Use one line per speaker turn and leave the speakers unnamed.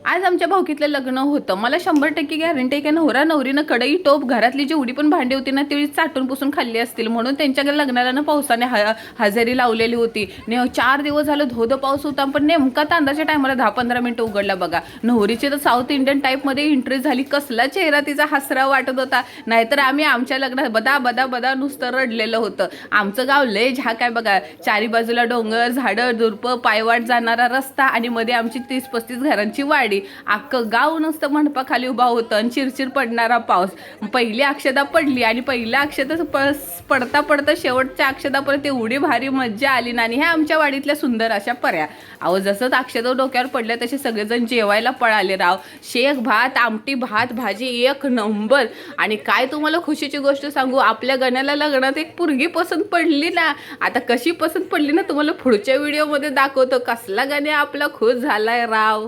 आज आमच्या भाऊकीतलं लग्न होतं. मला 100% गॅरंटी आहे की नवरा नवरीनं कढई टोप घरातली जेवढी पण भांडी होती ना तेवढी चाटून पुसून खाल्ली असतील, म्हणून त्यांच्या लग्नाला ना पावसाने हजेरी लावलेली होती. 4 दिवस झालं धोधो पाऊस होता, पण नेमका तांदळाच्या टायमाला 10-15 मिनिटं उघडला बघा. नवरीची तर साऊथ इंडियन टाईपमध्ये एंट्री झाली. कसला चेहरा तिचा हसरा वाटत होता. नाहीतर आम्ही आमच्या लग्नात बदा बदा बदा नुसतं रडलेलं होतं. आमचं गाव लय झाक आहे बघा. चारी बाजूला डोंगर, झाडं, दुर्प, पायवाट जाणारा रस्ता आणि मध्ये आमची 30-35 घरांची वाडी. अख्खं गाव नुसतं मंडपाखाली उभा होतं आणि चिरचिर पडणारा पाऊस. पहिली अक्षदा पडली आणि पहिल्या अक्षदा पडता पडता शेवटच्या अक्षदापर्यंत एवढी भारी मज्जा आली ना. आणि ह्या आमच्या वाडीतल्या सुंदर अशा पर्या. अहो जसंच अक्षदा डोक्यावर पडल्या तसे सगळेजण जेवायला पळाले राव. शेक भात, आमटी भात, भाजी एक नंबर. आणि काय तुम्हाला खुशीची गोष्ट सांगू, आपल्या गण्याला लग्नात एक पोरगी पसंत पडली ना. आता कशी पसंत पडली ना तुम्हाला पुढच्या व्हिडिओमध्ये दाखवतो. कसला गण्या आपला खुश झालाय राव.